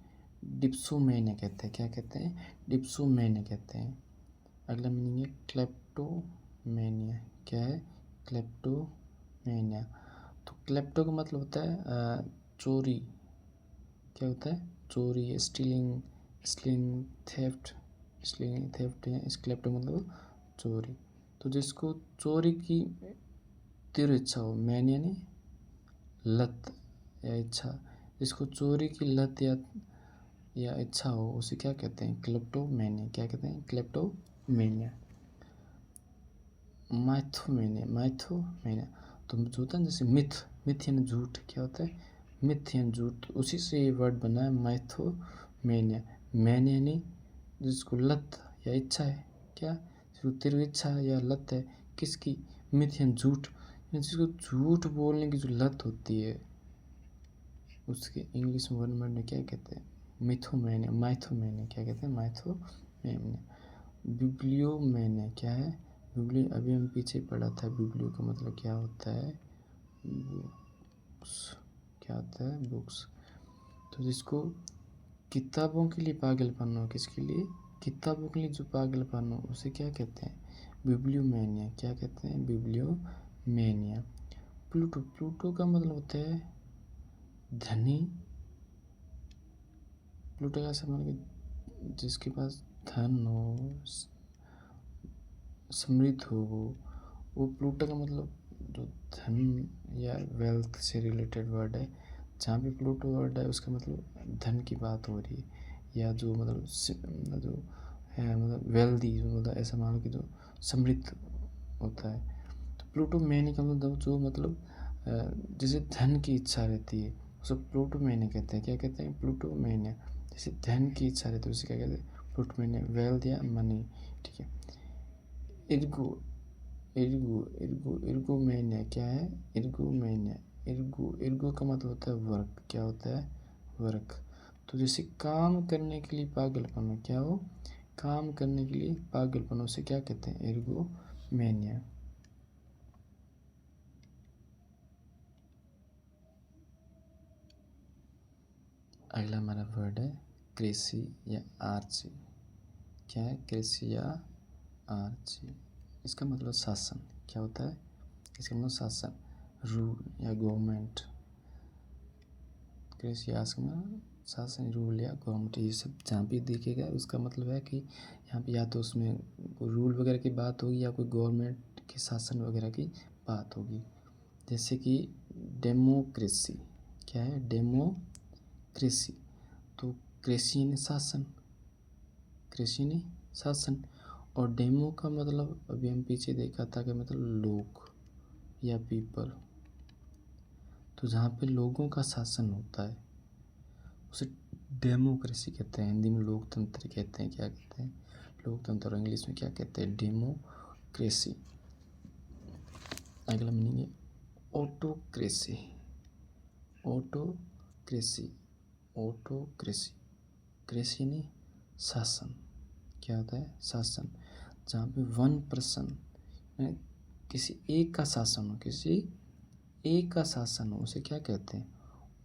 डिप्सोमैनिया कहते हैं। क्या कहते हैं? डिप्सोमैनिया कहते हैं। अगला मीनिंग है क्लेप्टोमैनिया। क्या है? क्लेप्टोमैनिया। तो क्लेप्टो का मतलब होता है चोरी। क्या होता है? चोरी, स्टीलिंग, थेफ्ट है। इस क्लेप्टो मतलब चोरी। तो जिसको चोरी की तीव्र इच्छा हो, मैनिया यानी लत या इच्छा, जिसको चोरी की लत या इच्छा हो, उसे क्या कहते हैं? क्लेप्टोमैनिया। क्या कहते हैं? क्लेप्टोमैनिया। माइथोमैनिया तो जो होता है जैसे मिथ यानी झूठ। क्या होता है? मिथ यानी झूठ। उसी से ये वर्ड बना है माइथोमैनिया। मैनिया यानी जिसको लत या इच्छा है। क्या? जिसको तीव्र इच्छा या लत है, किसकी? मिथ यानी झूठ, जिसको झूठ बोलने की जो लत होती है, उसके इंग्लिश में वर्ड में क्या कहते हैं? माइथोमैनिया। क्या कहते हैं? माइथोमैनिया। बिब्लियोमैनिया क्या है? बिब्लियो अभी हम पीछे पढ़ा था। बिब्लियो का मतलब क्या होता है? बुक्स। क्या होता है? बुक्स। तो जिसको किताबों के लिए पागलपन हो, किसके लिए? किताबों के लिए जो पागलपन हो, उसे क्या कहते हैं? बिब्लियोमैनिया। क्या कहते हैं? बिब्लियोमैनिया। प्लूटो का मतलब होता है धनी। प्लूटो का मतलब जिसके पास धन हो, समृद्ध हो, वो प्लूटो का मतलब जो धन या वेल्थ से रिलेटेड वर्ड है। जहाँ पे प्लूटो वर्ड है उसका मतलब धन की बात हो रही है, या जो मतलब जो है मतलब वेल्दी, जो मतलब ऐसा मान लो कि जो समृद्ध होता है। तो प्लूटो मैनी का मतलब जो मतलब जिसे धन की इच्छा रहती है, उसे प्लूटो मैनी कहते हैं। क्या कहते हैं? Pluto mania. जैसे धन की इच्छा रहती है उसे क्या कहते हैं? प्लूटो मैनिया, वेल्थ या मनी। ठीक है। इर्गो इर्गोमैनिया क्या है? इर्गोमैनिया। इर्गो का मतलब होता है वर्क। क्या होता है? वर्क। तो जैसे काम करने के लिए पागलपन हो, क्या हो? काम करने के लिए पागलपन हो, उसे क्या कहते हैं? इर्गोमैनिया। अगला हमारा वर्ड है क्रेसी या आर्ची। क्या है? क्रेसी या आर्ची। इसका मतलब शासन। क्या होता है? इसका मतलब शासन, रूल या गवर्नमेंट। क्रेसी में शासन, रूल या गवर्नमेंट, ये सब जहाँ भी दिखेगा उसका मतलब है कि यहाँ पे या तो उसमें कोई रूल वगैरह की बात होगी या कोई गवर्नमेंट के शासन वगैरह की बात होगी। जैसे कि डेमोक्रेसी। क्या है? डेमोक्रेसी। तो क्रेसी यानी शासन, कृषि ने शासन। और डेमो का मतलब अभी हम पीछे देखा था कि मतलब लोग या पीपल। तो जहाँ पे लोगों का शासन होता है उसे डेमोक्रेसी कहते हैं। हिंदी में लोकतंत्र कहते हैं। क्या कहते हैं? लोकतंत्र। और इंग्लिश में क्या कहते हैं? डेमोक्रेसी। अगला मीनिंग है ऑटोक्रेसी। ऑटोक्रेसी। ऑटोक्रेसी। क्रेसी यानी शासन। क्या होता है? शासन। जहाँ पे वन पर्सन किसी एक का शासन हो, किसी एक का शासन हो, उसे क्या कहते हैं?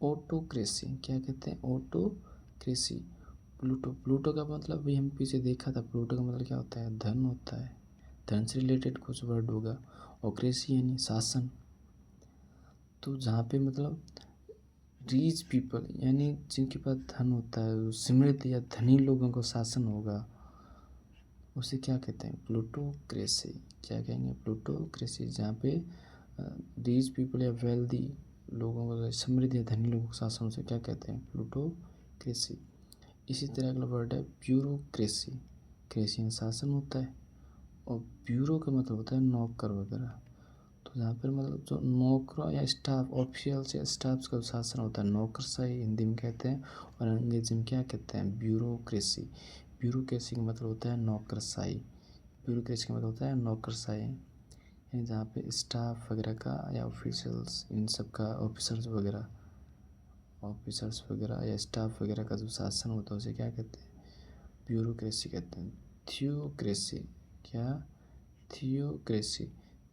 ऑटोक्रेसी। क्या कहते हैं? ऑटोक्रेसी। प्लूटो का मतलब भी हम पीछे देखा था। प्लूटो का मतलब क्या होता है? धन होता है। धन से रिलेटेड कुछ वर्ड होगा। और क्रेसी यानी शासन। तो जहाँ पे मतलब रीच पीपल यानी जिनके पास धन होता है, समृद्ध या धनी लोगों का शासन होगा, उसे क्या कहते हैं? प्लूटोक्रेसी। क्या कहेंगे? प्लूटोक्रेसी। जहाँ पे रीच पीपल या वेल्दी लोगों को, समृद्ध या धनी लोगों के शासन से क्या कहते हैं? प्लूटोक्रेसी। इसी तरह अगला वर्ड है ब्यूरोक्रेसी। क्रेसी में शासन होता है और ब्यूरो का मतलब होता है नौकर वगैरह। तो यहाँ पर मतलब जो नौकरों या स्टाफ, ऑफिशियल्स या स्टाफ्स का शासन होता है, नौकरशाही हिंदी में कहते हैं। और अंग्रेजी में क्या कहते हैं? ब्यूरोक्रेसी। ब्यूरोक्रेसी का मतलब होता है नौकरशाही। ब्यूरोक्रेसी का मतलब होता है नौकरशाही, यानी जहाँ पे स्टाफ वगैरह का या ऑफिशियल्स, इन सब का, ऑफिसर्स वगैरह या स्टाफ वगैरह का जो शासन होता है उसे क्या कहते हैं? ब्यूरोक्रेसी कहते हैं। थियोक्रेसी। क्या? थियोक्रेसी।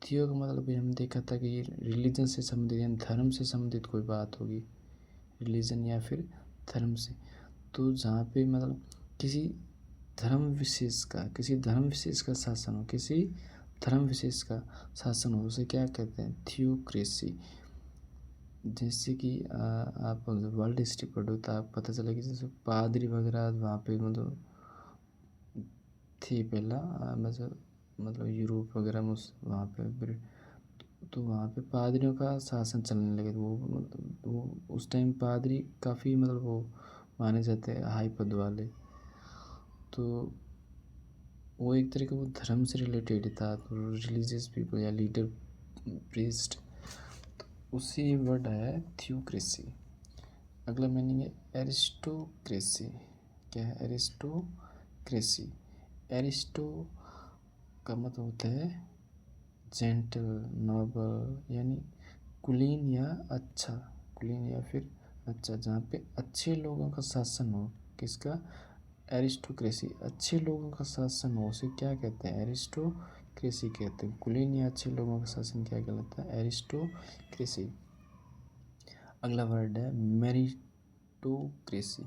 थियो का मतलब भी हम देखा था कि ये रिलीजन से संबंधित यानी धर्म से संबंधित कोई बात होगी, रिलीजन या फिर धर्म से। तो जहाँ पे मतलब किसी किसी धर्म विशेष का शासन हो, किसी धर्म विशेष का शासन हो, उसे क्या कहते हैं? थियोक्रेसी। जैसे कि आप वर्ल्ड हिस्ट्री पढ़ो तो आप पता चला कि जैसे पादरी वगैरह वहाँ पे मतलब थी पहला, मतलब यूरोप वगैरह में वहाँ पे तो वहाँ पे पादरियों का शासन चलने लगे। वो उस टाइम पादरी काफ़ी मतलब वो माने जाते हैं हाई पद वाले। तो वो एक तरह का वो धर्म से रिलेटेड था, तो रिलीजियस पीपल या लीडर, प्रीस्ट। उसी वर्ड है थियोक्रेसी। अगला मीनिंग है एरिस्टोक्रेसी। क्या है? एरिस्टोक्रेसी। एरिस्टो का मतलब होता है जेंटल, नोबल, यानी कुलीन या अच्छा, कुलीन या फिर अच्छा, जहाँ पे अच्छे लोगों का शासन हो। किसका? एरिस्टोक्रेसी। अच्छे लोगों का शासन हो उसे क्या कहते हैं? एरिस्टोक्रेसी कहते हैं। कुलीन या अच्छे लोगों का शासन क्या कहलाता है? एरिस्टोक्रेसी। अगला वर्ड है मेरिटोक्रेसी।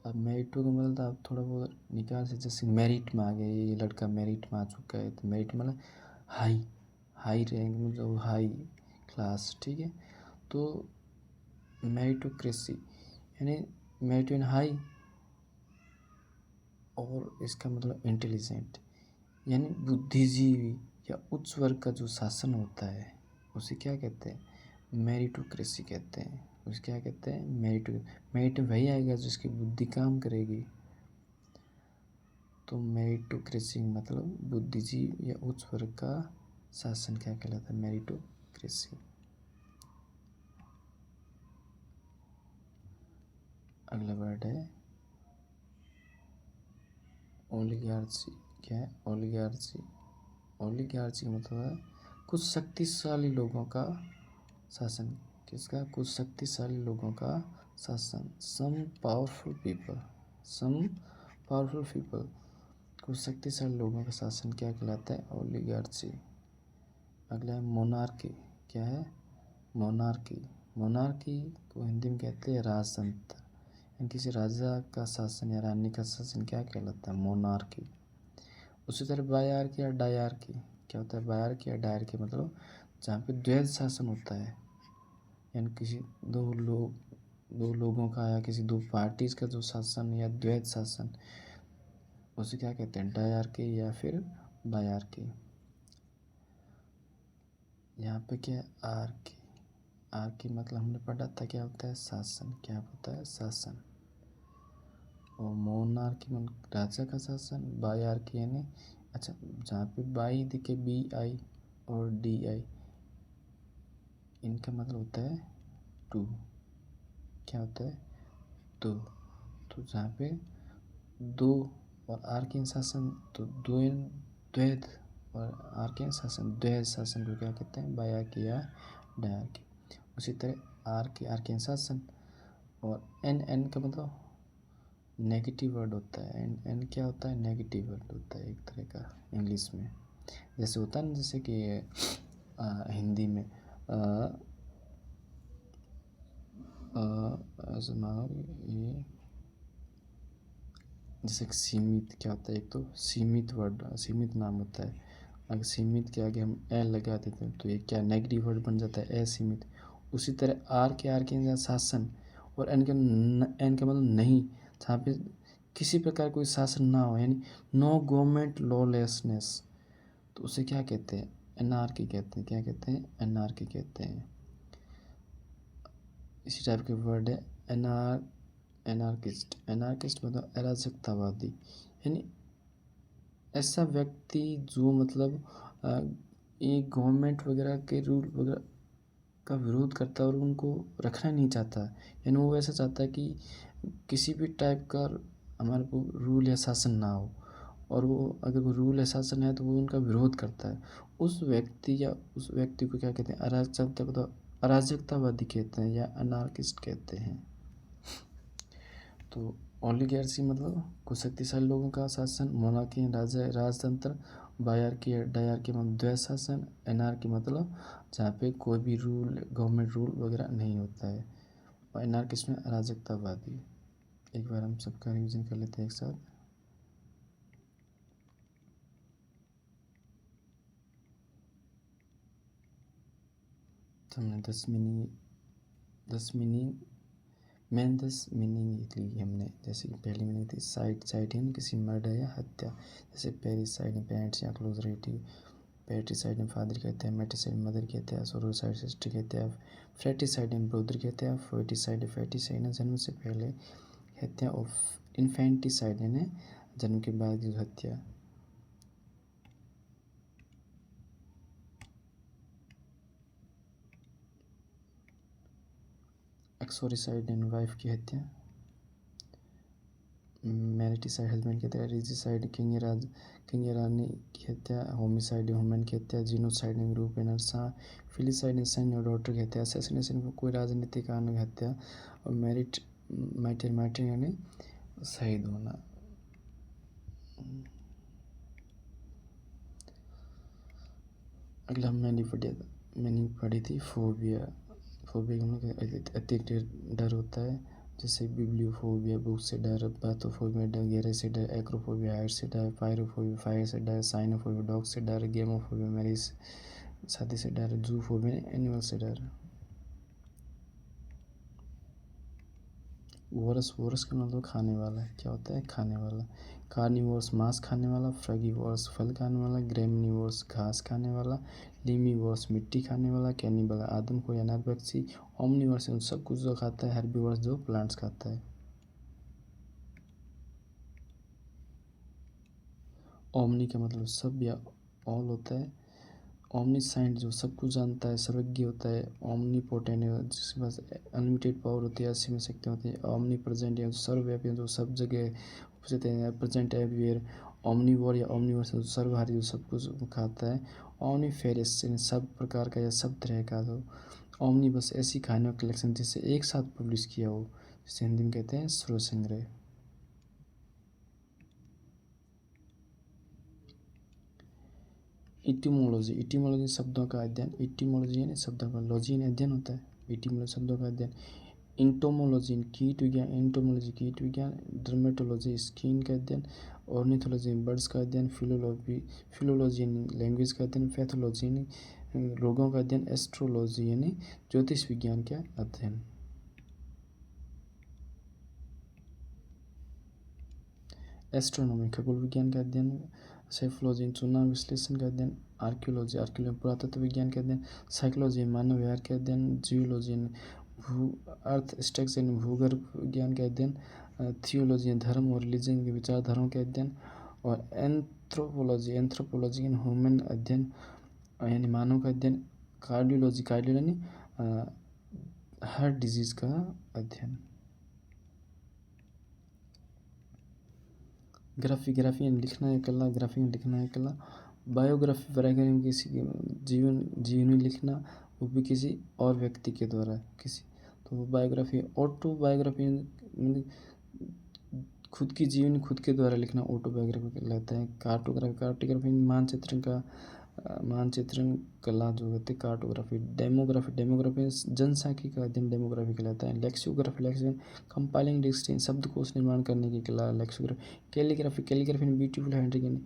अब मेरिटो का मतलब आप थोड़ा बहुत निकाल से, जैसे मेरिट में आ गया, ये लड़का मेरिट में आ चुका है, तो मेरिट मतलब हाई हाई रैंक में, जो हाई क्लास, ठीक है। तो मेरिटोक्रेसी यानी मेरिट इन हाई, और इसका मतलब इंटेलिजेंट यानी बुद्धिजीवी या उच्च वर्ग का जो शासन होता है उसे क्या कहते हैं? मेरिटोक्रेसी कहते हैं। उसे क्या कहते हैं? मेरिट वही आएगा जिसकी बुद्धि काम करेगी। तो मेरिटोक्रेसी मतलब बुद्धिजीवी या उच्च वर्ग का शासन क्या कहलाता है? मेरिटोक्रेसी। अगला वर्ड है ओलिगार्ची। क्या है? ओलिगार्ची। ओलिगार्ची मतलब है कुछ शक्तिशाली लोगों का शासन। किसका? कुछ शक्तिशाली लोगों का शासन। सम पावरफुल पीपल। सम पावरफुल पीपल, कुछ शक्तिशाली लोगों का शासन क्या कहलाता है? ओलिगार्ची। अगला है मोनार्की। क्या है? मोनार्की। मोनार्की को हिंदी में कहते हैं राजतंत्र, यानी किसी राजा का शासन या रानी का शासन क्या कहलाता है? मोनार्की। उसी तरह बायार्की या डायार्की। क्या होता है? बायार्की या डायार्की मतलब जहाँ पे द्वैध शासन होता है, यानी किसी दो लोगों का या किसी दो पार्टीज का जो शासन या द्वैध शासन, उसे क्या कहते हैं? डायार्की या फिर बायार्की। यहाँ पे क्या है? आर्की। आर्की मतलब हमने पढ़ा था क्या होता है? शासन। क्या होता है? शासन। और मोनार्की मतलब राजा का शासन। बायार्की यानी, अच्छा, जहाँ पे बाई दिखे, BI और DI, इनका मतलब होता है टू। क्या होता है? दो। तो जहाँ पे दो और आर के शासन, तो द्वैध और आर के शासन, द्वैध शासन को क्या कहते हैं? बायार्की या डायार्की। उसी तरह आर के शासन और एन का मतलब नेगेटिव वर्ड होता है। एंड क्या होता है, नेगेटिव वर्ड होता है एक तरह का इंग्लिश में। जैसे होता है ना, जैसे कि हिंदी में ऐसे मानो ये, जैसे कि सीमित क्या होता है, एक तो सीमित वर्ड, सीमित नाम होता है। अगर सीमित के आगे हम ए लगा देते हैं तो ये क्या नेगेटिव वर्ड बन जाता है, असीमित। उसी तरह आर के जहाँ शासन, और एन का मतलब नहीं, जहाँ पे किसी प्रकार कोई शासन ना हो, यानी नो गवर्नमेंट लॉलेसनेस, तो उसे क्या कहते हैं, एनार्की कहते हैं। क्या कहते हैं, एनार्की कहते हैं। इसी टाइप के वर्ड है एनार्किस्ट। एनार्किस्ट मतलब अराजकतावादी, यानी ऐसा व्यक्ति जो मतलब ये गवर्नमेंट वगैरह के रूल वगैरह का विरोध करता है और उनको रखना नहीं चाहता, यानी वो ऐसा चाहता है कि किसी भी टाइप का हमारे को रूल या शासन ना हो, और वो अगर कोई रूल या शासन है तो वो उनका विरोध करता है। उस व्यक्ति को क्या कहते हैं, अराजकतावादी कहते हैं या अनार्किस्ट कहते हैं। तो ओलिगार्ची मतलब कुछ शक्तिशाली लोगों का शासन, मोनार्की राजतंत्र, डायरकी मतलब द्वैत शासन, एनार्की मतलब जहाँ पे कोई भी रूल, गवर्नमेंट रूल वगैरह नहीं होता है, और एनार्किस्ट में अराजकतावादी। एक बार हम सबका रिवीजन कर लेते हैं एक साथ। तो हमने 10 मीनिंग ली हमने। जैसे कि पहली मीनिंग थी साइड है ना किसी मर्डर या हत्या, जैसे पेरिसाइड में पेरेंट्स या क्लोज रिलेटिव, पेट्रीसाइड में फादर कहते हैं, मेटिसाइड मदर कहते हैं, सोरोसाइड सिस्टर कहते हैं, फ्रेटिसाइड में ब्रदर कहते हैं, फैटिसाइड ने जन्म से पहले हत्या, और इन्फेंटिसाइड ने जन्म के बाद हत्या। एक्सोरिसाइड एंड वाइफ की हत्या, मैरिटिसाइड हस्बैंड की हत्या, रिजिसाइड किंग या रानी की हत्या, होमिसाइड ह्यूमन की हत्या, जीनोसाइड ग्रुप एंड फिलिसाइड सन और डॉटर की हत्या, असैसिनेशन कोई राजनीतिक कारण की हत्या, और मार्टिर यानी शहीद होना। अगला मैंने पढ़ी थी फोबिया। फोबिया का मतलब अत्यधिक डर होता है, जैसे बिब्लियोफोबिया बुक से डर, बाथोफोबिया डर, गहरे से डर, एक्रोफोबिया हाइट से डर, पायरोफोबिया फायर से डर, साइनोफोबिया डॉग से डर, गेमोफोबिया मैरिज शादी से डर, जूफोबिया एनिमल से डर। वोरस का मतलब खाने वाला है, क्या होता है, खाने वाला। कार्निवोरस मांस खाने वाला, फ्रगिवोरस फल खाने वाला, ग्रेमनिवोरस घास खाने वाला, लिमिवोरस मिट्टी खाने वाला, कैनिबल आदम को या नरभक्षी, ओमनिवोरस सब कुछ जो खाता है, हर्बीवोरस जो प्लांट्स खाता है। ओमनी का मतलब सब या ऑल होता है। ओमनीसाइंट जो सब कुछ जानता है, सर्वज्ञ होता है। ओमनी पोटेंट जिसके पास अनलिमिटेड पावर होती है, असीमित शक्ति होती है। ओमनी प्रेजेंट या सर्वव्यापी जो सब जगह उपस्थित है, प्रेजेंट एवरीवेयर। ओमनीवोर या ओमनीवर्स जो सर्वहारी जो सब कुछ खाता है। ओमनीफेरस सब प्रकार का या सब तरह का। जो ओमनी बस ऐसी कहानियों का कलेक्शन जिसे एक साथ पब्लिश किया हो, जिसे हिंदी में कहते हैं स्रोत संग्रह। इटिमोलॉजी शब्दों का अध्ययन। इटिमोलॉजी यानी शब्दों का, लॉजी यानी अध्ययन होता है, इटिमोलॉजी शब्दों का अध्ययन। इंटोमोलॉजी कीट विज्ञान, एंटोमोलॉजी कीट विज्ञान। डर्मेटोलॉजी स्किन का अध्ययन। ऑर्निथोलॉजी बर्ड्स का अध्ययन। फिलोलॉजी यानी लैंग्वेज का अध्ययन। पैथोलॉजी यानी रोगों का अध्ययन। एस्ट्रोलॉजी यानी ज्योतिष विज्ञान का अध्ययन। एस्ट्रोनॉमी खगोल विज्ञान का अध्ययन। सेफोलॉजी चुनाव विश्लेषण का अध्ययन। आर्कियोलॉजी पुरातत्व विज्ञान के अध्ययन। साइकोलॉजी मानव व्यवहार के अध्ययन। जियोलॉजी भू अर्थ स्ट्रक्चर भूगर्भ विज्ञान के अध्ययन। थियोलॉजी धर्म और रिलीजन की विचारधाराओं के अध्ययन। और एंथ्रोपोलॉजी यानी ह्यूमन अध्ययन यानी मानव का अध्ययन। कार्डियोलॉजी यानी हार्ट डिजीज का अध्ययन। ग्राफी यानी लिखना है कला। ग्राफी में लिखना है कला। बायोग्राफी में किसी जीवनी लिखना, वो भी किसी और व्यक्ति के द्वारा किसी, तो बायोग्राफी। ऑटोबायोग्राफी खुद की जीवनी खुद के द्वारा लिखना ऑटोबायोग्राफी कहलाता है। कार्टोग्राफी मानचित्रण कला जो होती है कार्टोग्राफी। डेमोग्राफी जनसांख्यिकी का अध्ययन डेमोग्राफी कहलाता है। लेक्सिकोग्राफी कंपाइलिंग डिक्शनरी शब्दकोश निर्माण करने की कला लेक्सिकोग्राफी। कैलीग्राफी ब्यूटीफुल हैंडराइटिंग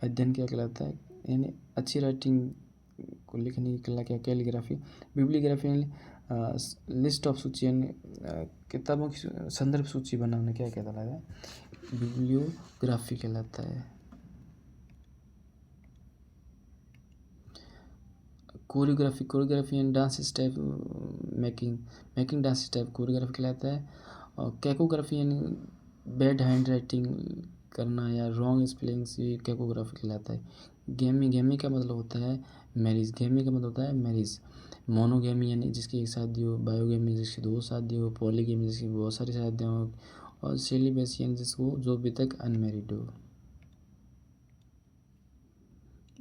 अध्ययन क्या कहलाता है, यानी अच्छी राइटिंग को लिखने की कला क्या कैलीग्राफी। बिब्लियोग्राफी लिस्ट ऑफ सूची यानी किताबों की संदर्भ सूची बनाना क्या कहलाता है, बिब्लियोग्राफी कहलाता है। Choreography and dance step making dance step choreography कहलाता है। और कैकोग्राफी यानी बैड हैंड राइटिंग करना या रॉन्ग स्पेलिंग्स, ये कैकोग्राफी कहलाता है। गेमी का मतलब होता है मैरिज। मोनोगेमी यानी जिसकी एक शादी हो। बायोगेमी जिसकी 2 शादी हो। पॉलीगेमी जिसकी बहुत सारी शादियाँ हो। और सेलिबेसी यानी जिसको जो अभी तक अनमैरिड हो।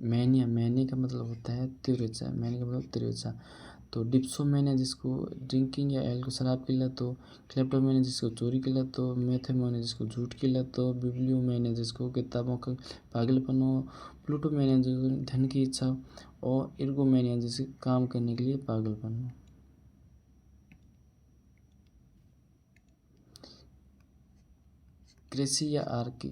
मैनिया का मतलब होता है तीव्र। तो डिप्सोमेनिया जिसको ड्रिंकिंग या एल्कोहल शराब की लत हो। क्लेप्टोमेनिया जिसको चोरी की लत हो। मेथोमेनिया जिसको झूठ की लत हो। बिब्लियोमेनिया जिसको किताबों का पागलपन हो। प्लूटोमेनिया जिसको धन की इच्छा हो। और इर्गोमेनिया जिसे काम करने के लिए पागलपन हो। कृषि या आर्की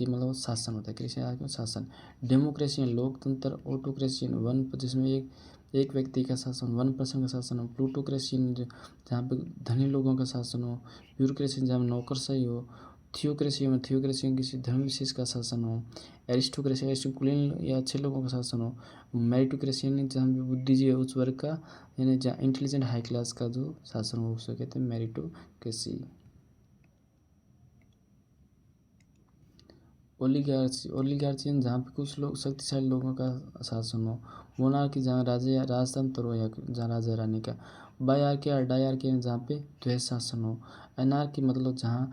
मतलब शासन होता है। कृषि आर्की शासन। डेमोक्रेसी लोकतंत्र। ऑटोक्रेसी वन जिसमें एक व्यक्ति का शासन, वन पर्सन का शासन हो। प्लूटोक्रेसी जहाँ पे धनी लोगों का शासन हो। ब्यूरोक्रेसी जहाँ नौकरशाही हो। थियोक्रेसी किसी धर्म विशेष का शासन हो। एरिस्टोक्रेसी कुलीन या अच्छे लोगों का शासन हो। मेरिटोक्रेसी यानी जहाँ पे बुद्धिजीवी उच्च वर्ग का यानी जहाँ इंटेलिजेंट हाई क्लास का जो शासन हो उसे कहते हैं मेरिटोक्रेसी। ओलिगार्ची जहाँ पे कुछ लोग शक्तिशाली लोगों का शासन हो। मोनार्की जहाँ राजा या राजतंत्र हो या जहाँ राजा रानी का। बायार्की या डायार्की जहाँ पे द्वैध शासन हो। एनार्की मतलब जहाँ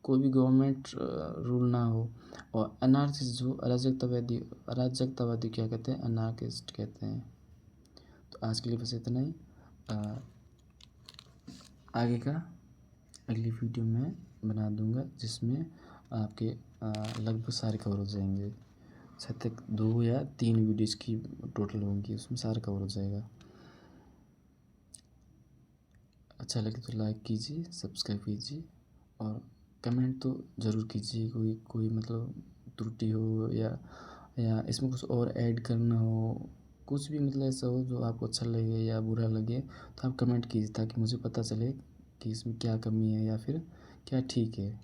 कोई भी गवर्नमेंट रूल ना हो। और अनार्किस्ट जो अराजकतावादी क्या कहते हैं, अनार्किस्ट कहते हैं। तो आज के लिए बस इतना ही। आगे का अगली वीडियो में बना दूंगा जिसमें आपके लगभग सारे कवर हो जाएंगे। शायद तक 2 या 3 वीडियोस की टोटल होंगी, उसमें सारा कवर हो जाएगा। अच्छा लगे तो लाइक कीजिए, सब्सक्राइब कीजिए और कमेंट तो ज़रूर कीजिए। कोई मतलब त्रुटि हो या इसमें कुछ और ऐड करना हो, कुछ भी मतलब ऐसा हो जो आपको अच्छा लगे या बुरा लगे तो आप कमेंट कीजिए ताकि मुझे पता चले कि इसमें क्या कमी है या फिर क्या ठीक है।